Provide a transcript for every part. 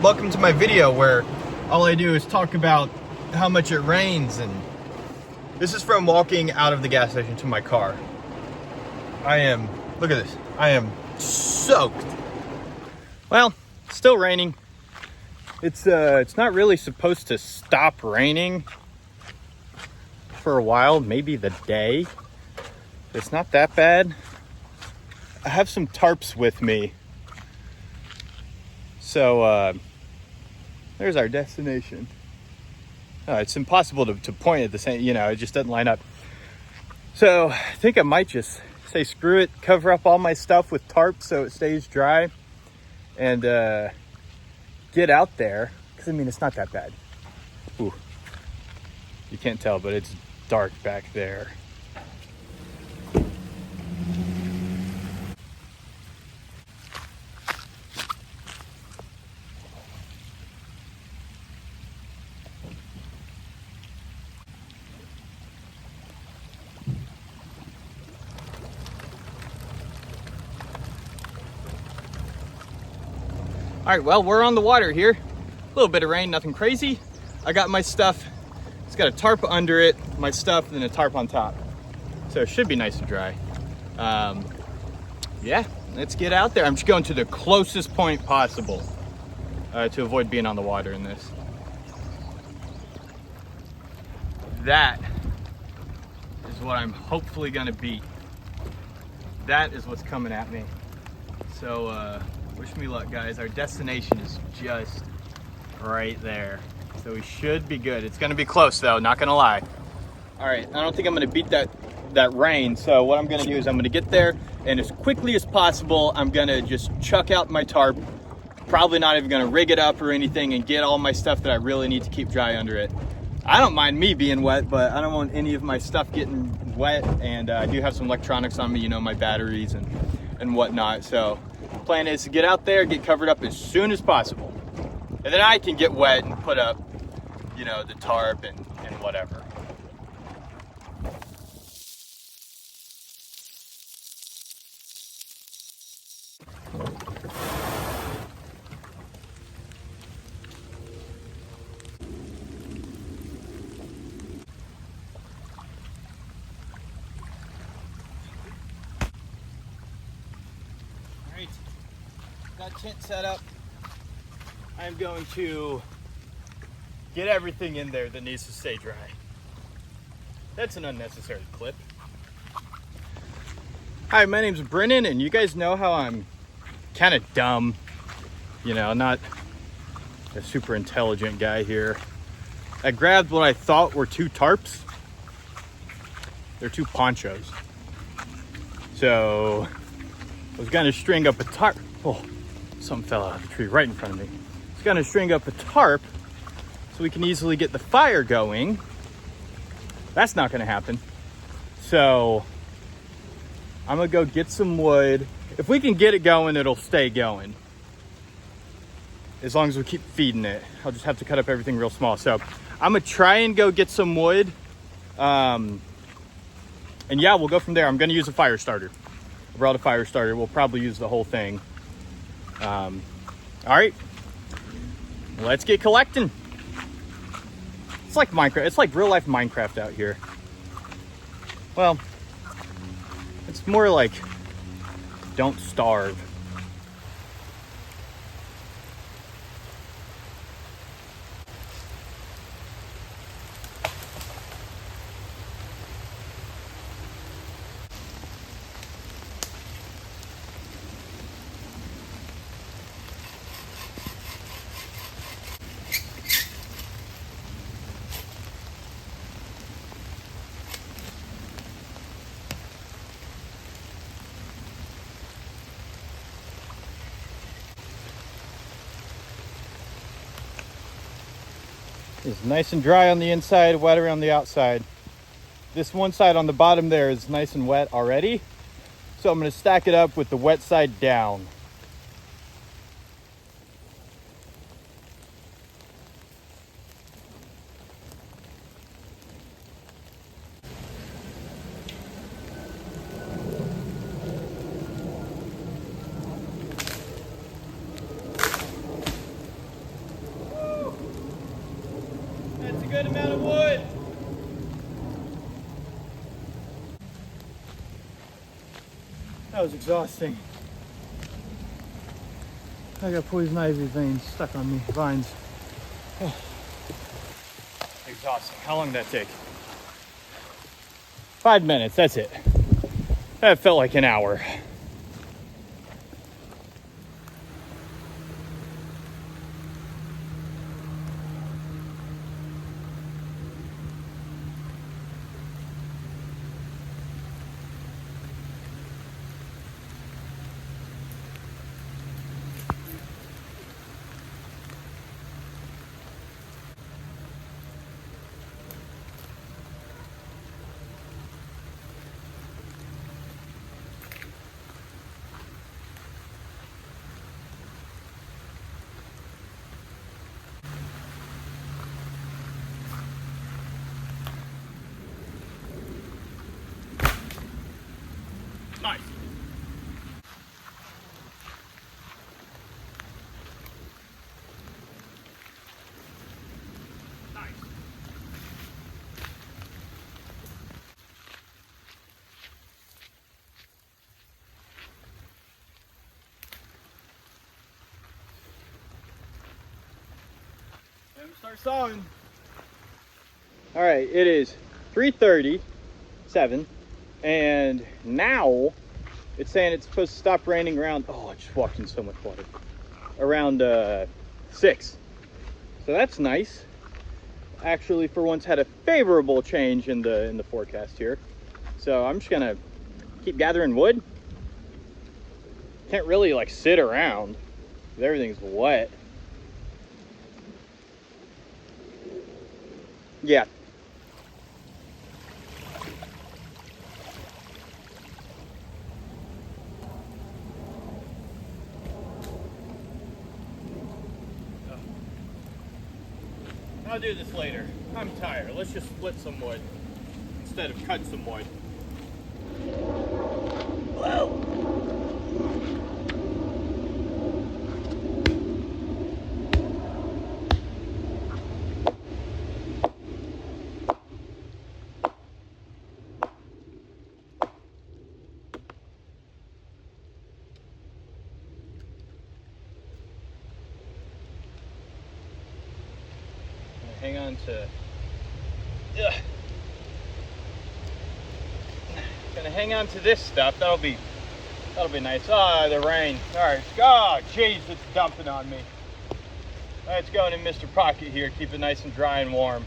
welcome to my video where all I do is talk about how much it rains. And this is from walking out of the gas station to my car. Look at this, I am soaked. Well, it's still raining. It's not really supposed to stop raining for a while, maybe the day. It's not that bad. I have some tarps with me. So there's our destination. It's impossible to point at the same, it just doesn't line up. So I think I might just say screw it, cover up all my stuff with tarps so it stays dry, and get out there, because it's not that bad. Ooh, you can't tell, but it's dark back there. All right, well, we're on the water here. A little bit of rain, nothing crazy. I got my stuff. It's got a tarp under it, my stuff, and then a tarp on top. So it should be nice and dry. Yeah, let's get out there. I'm just going to the closest point possible to avoid being on the water in this. That is what I'm hopefully gonna beat. That is what's coming at me. So, wish me luck, guys. Our destination is just right there. So we should be good. It's gonna be close though, not gonna lie. All right, I don't think I'm gonna beat that rain. So what I'm gonna do is I'm gonna get there, and as quickly as possible, I'm gonna just chuck out my tarp. Probably not even gonna rig it up or anything, and get all my stuff that I really need to keep dry under it. I don't mind me being wet, but I don't want any of my stuff getting wet. And I do have some electronics on me, my batteries and whatnot. So plan is to get out there, get covered up as soon as possible. And then I can get wet and put up, the tarp and whatever. All right, got tent set up. I'm going to get everything in there that needs to stay dry. That's an unnecessary clip. Hi, my name's Brennan, and you guys know how I'm kind of dumb. Not a super intelligent guy here. I grabbed what I thought were 2 tarps. They're 2 ponchos. So I was gonna string up a tarp. Oh, something fell out of the tree right in front of me. I was gonna string up a tarp so we can easily get the fire going. That's not gonna happen. So I'm gonna go get some wood. If we can get it going, it'll stay going. As long as we keep feeding it. I'll just have to cut up everything real small. So I'm gonna try and go get some wood. And yeah, we'll go from there. I'm gonna use a fire starter. I brought a fire starter. We'll probably use the whole thing. All right, let's get collecting. It's like Minecraft. It's like real life Minecraft out here. Well, it's more like don't starve. It's nice and dry on the inside, wet around the outside. This one side on the bottom there is nice and wet already. So I'm gonna stack it up with the wet side down. good amount of wood. That was exhausting. I got poison ivy veins stuck on me, vines. Oh. Exhausting. How long did that take? 5 minutes, that's it. That felt like an hour. Nice. Nice. Let me start sawing. All right, it is 3:37, and now it's saying it's supposed to stop raining around, oh, I just walked in so much water, around 6. So that's nice. Actually, for once, had a favorable change in the forecast here. So I'm just gonna keep gathering wood. Can't really like sit around, 'cause everything's wet. Yeah. I'll do this later. I'm tired. Let's just split some wood instead of cut some wood. Whoa. Hang on to, gonna hang on to this stuff. That'll be nice. Ah, the rain. All right. Oh, jeez, it's dumping on me. Let's go in Mr. Pocket here. Keep it nice and dry and warm.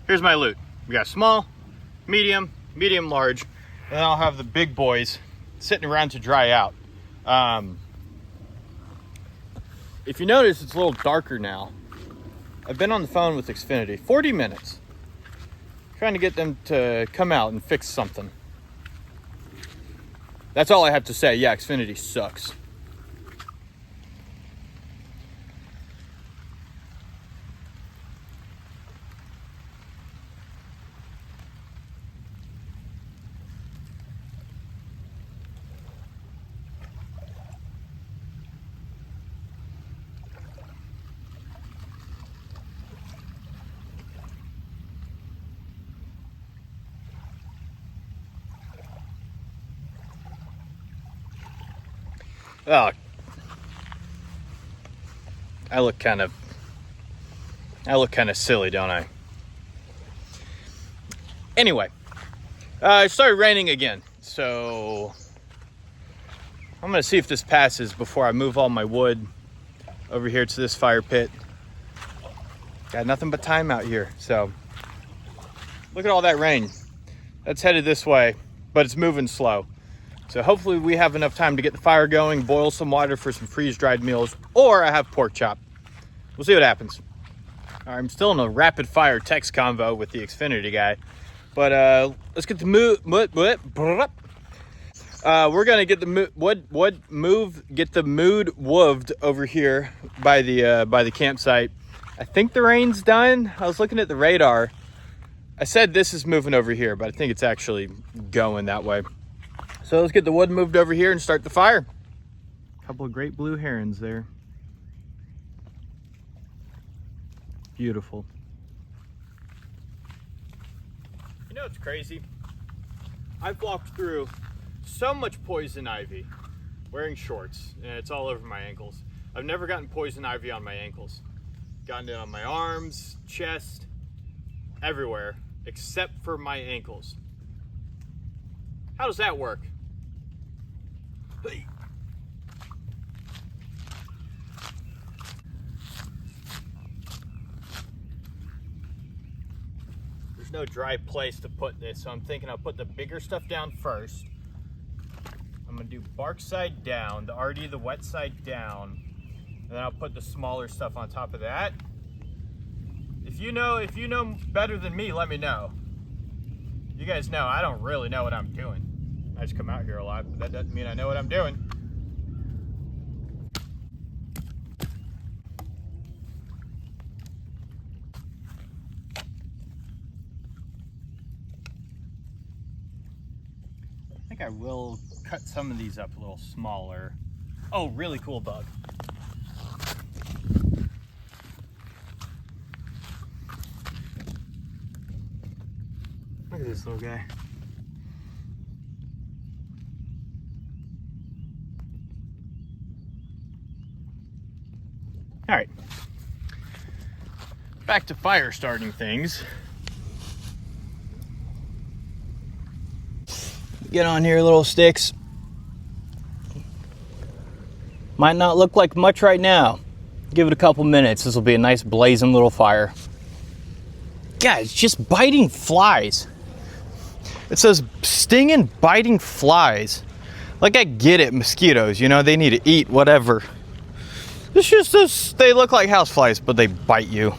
Here's my loot. We got small, medium, large, and then I'll have the big boys sitting around to dry out. If you notice, it's a little darker now. I've been on the phone with Xfinity 40 minutes trying to get them to come out and fix something. That's all I have to say. Yeah, Xfinity sucks. Oh, I look kind of silly, don't I? Anyway, it started raining again, so I'm gonna see if this passes before I move all my wood over here to this fire pit. Got nothing but time out here, so look at all that rain. That's headed this way, but it's moving slow. So hopefully we have enough time to get the fire going, boil some water for some freeze-dried meals, or I have pork chop. We'll see what happens. I'm still in a rapid fire text convo with the Xfinity guy, but let's get the We're gonna get the get the mood woofed over here by the campsite. I think the rain's done. I was looking at the radar. I said this is moving over here, but I think it's actually going that way. So let's get the wood moved over here and start the fire. A couple of great blue herons there. Beautiful. You know what's crazy? I've walked through so much poison ivy wearing shorts, and it's all over my ankles. I've never gotten poison ivy on my ankles. Gotten it on my arms, chest, everywhere, except for my ankles. How does that work? Hey. There's no dry place to put this, so I'm thinking I'll put the bigger stuff down first. I'm gonna do bark side down, the RD, the wet side down, and then I'll put the smaller stuff on top of that. If you know better than me, let me know. You guys know I don't really know what I'm doing. I just come out here a lot, but that doesn't mean I know what I'm doing. I think I will cut some of these up a little smaller. Oh, really cool bug. Look at this little guy. All right, back to fire starting things. Get on here, little sticks. Might not look like much right now. Give it a couple minutes. This will be a nice blazing little fire. Guys, just biting flies. It says stinging, biting flies. Like, I get it, mosquitoes, you know, they need to eat, whatever. It's just this, they look like houseflies, but they bite you.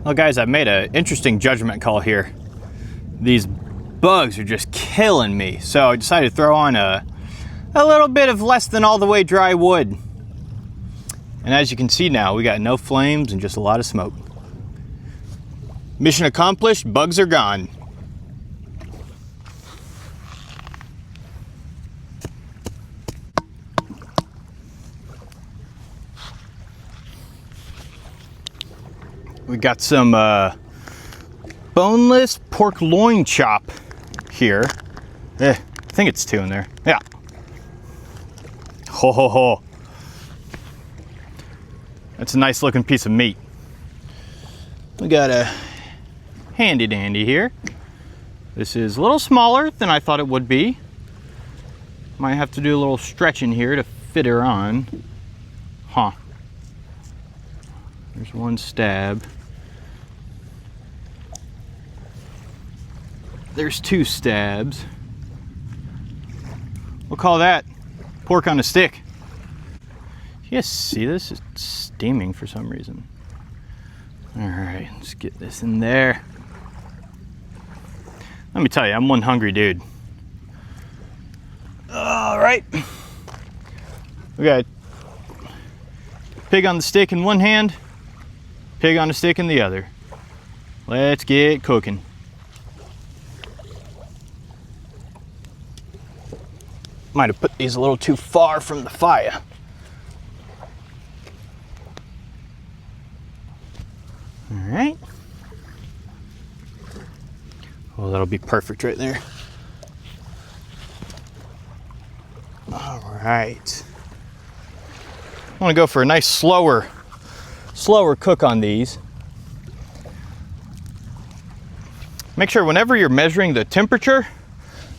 Well, guys, I've made an interesting judgment call here. These bugs are just killing me, so I decided to throw on a little bit of less than all the way dry wood. And as you can see now, we got no flames and just a lot of smoke. Mission accomplished, bugs are gone. We got some boneless pork loin chop here. I think it's 2 in there. Yeah. Ho ho ho. That's a nice looking piece of meat. We got a handy dandy here. This is a little smaller than I thought it would be. Might have to do a little stretching here to fit her on. Huh. There's one stab. There's 2 stabs. We'll call that pork on a stick. You guys see this? It's steaming for some reason. All right, let's get this in there. Let me tell you, I'm one hungry dude. All right. We got pig on the stick in one hand, pig on the stick in the other. Let's get cooking. Might have put these a little too far from the fire. All right. Well, that'll be perfect right there. All right. I want to go for a nice slower cook on these. Make sure whenever you're measuring the temperature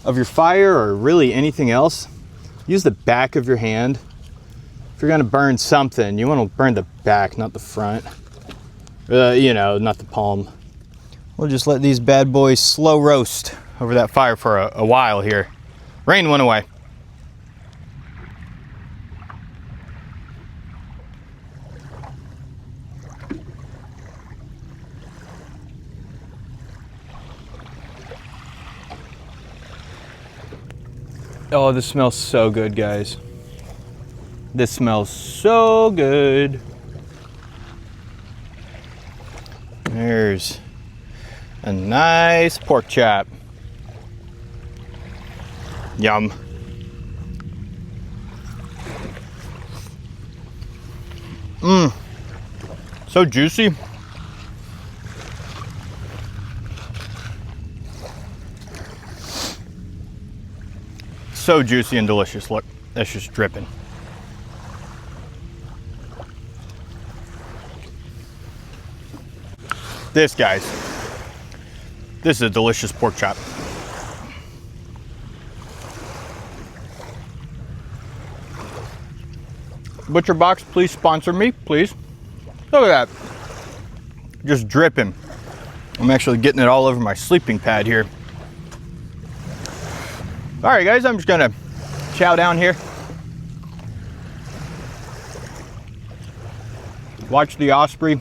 of your fire or really anything else, use the back of your hand. If you're gonna burn something, you want to burn the back, not the front. You know, not the palm. We'll just let these bad boys slow roast over that fire for a while here. Rain went away. Oh, this smells so good, guys. This smells so good. There's a nice pork chop. Yum. Mmm. So juicy. So juicy and delicious. Look, that's just dripping. This, guys, this is a delicious pork chop. Butcher Box, please sponsor me, please. Look at that. Just dripping. I'm actually getting it all over my sleeping pad here. All right, guys, I'm just gonna chow down here. Watch the Osprey.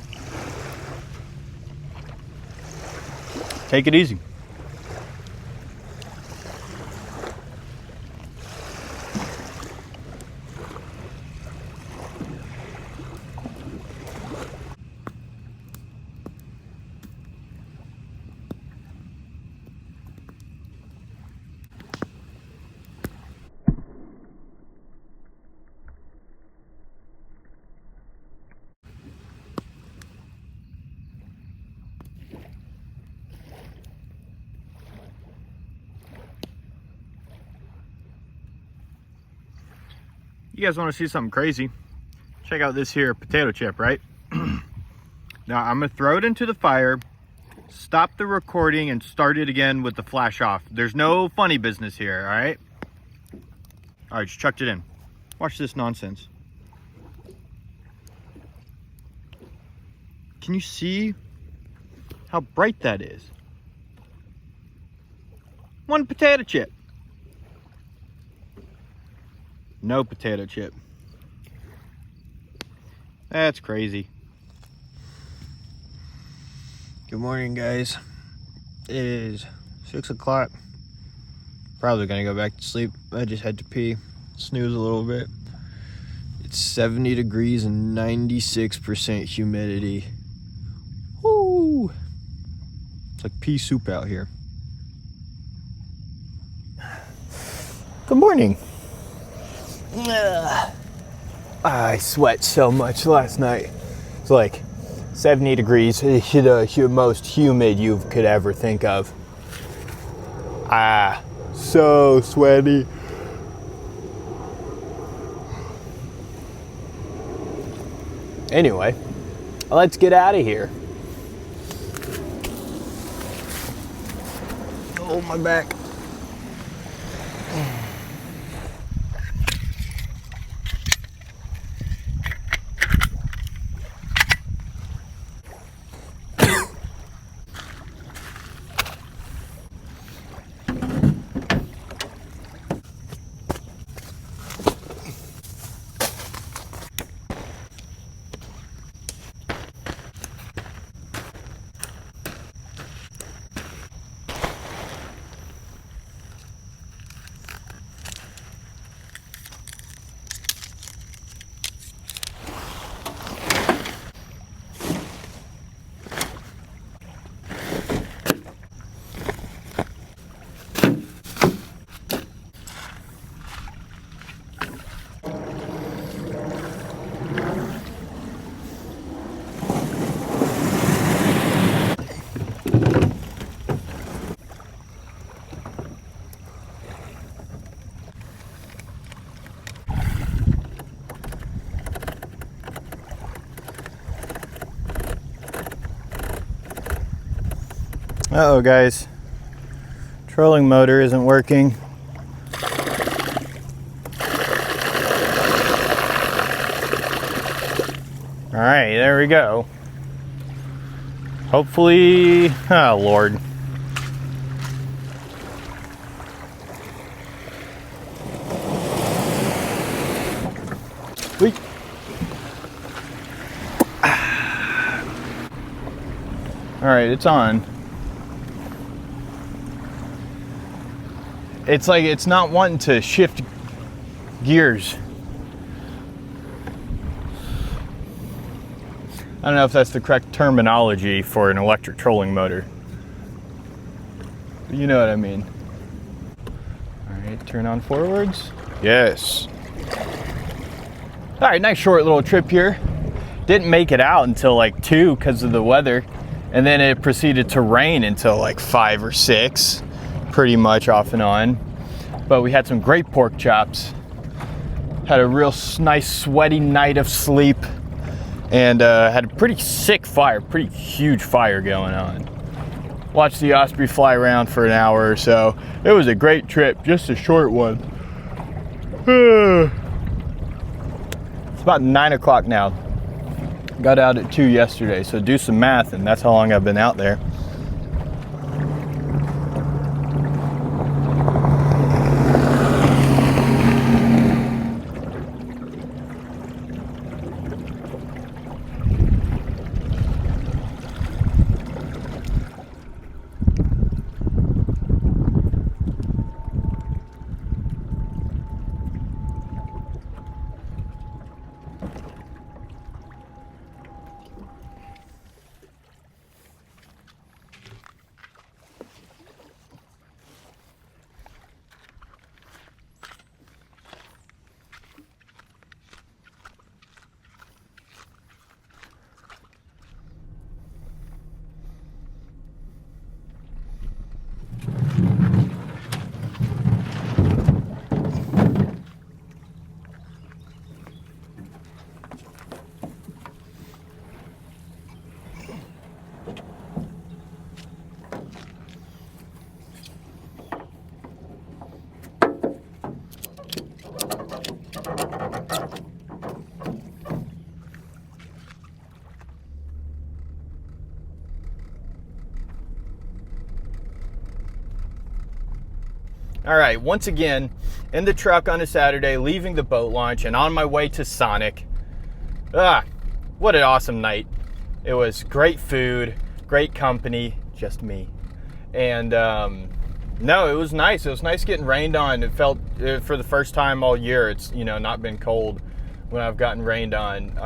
Take it easy. You guys want to see something crazy? Check out this here potato chip, right? Now I'm gonna throw it into the fire, stop the recording, and start it again with the flash off. There's no funny business here, all right? All right, just chucked it in. Watch this nonsense. Can you see how bright that is? One potato chip. No potato chip. That's crazy. Good morning, guys. It is 6 o'clock. Probably gonna go back to sleep. I just had to pee, snooze a little bit. It's 70 degrees and 96% humidity. Woo! It's like pea soup out here. Good morning. I sweat so much last night. It's like 70 degrees, the most humid you could ever think of. So sweaty. Anyway, let's get out of here. Oh, my back. Uh-oh, guys. Trolling motor isn't working. All right, there we go. Hopefully, oh Lord. Wait. All right, it's on. it's like it's not wanting to shift gears. I don't know if that's the correct terminology for an electric trolling motor. But you know what I mean. All right, turn on forwards. Yes. All right, nice short little trip here. Didn't make it out until like 2 because of the weather. And then it proceeded to rain until like 5 or 6, pretty much off and on. But we had some great pork chops. Had a real nice sweaty night of sleep. And had a pretty sick fire, pretty huge fire going on. Watched the osprey fly around for an hour or so. It was a great trip, just a short one. It's about 9 o'clock now. Got out at 2 yesterday, so do some math, and that's how long I've been out there. All right, once again, in the truck on a Saturday, leaving the boat launch and on my way to Sonic. What an awesome night. It was great food, great company, just me. And no, it was nice. It was nice getting rained on. It felt, for the first time all year, it's, you know, not been cold when I've gotten rained on.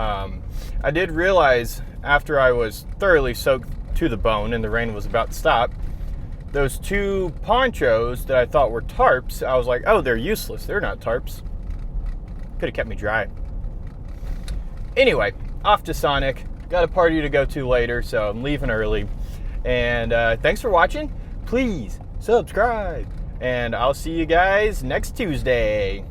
I did realize after I was thoroughly soaked to the bone and the rain was about to stop, those 2 ponchos that I thought were tarps, I was like, oh, they're useless. They're not tarps. Could have kept me dry. Anyway, off to Sonic. Got a party to go to later, so I'm leaving early. And thanks for watching. Please subscribe. And I'll see you guys next Tuesday.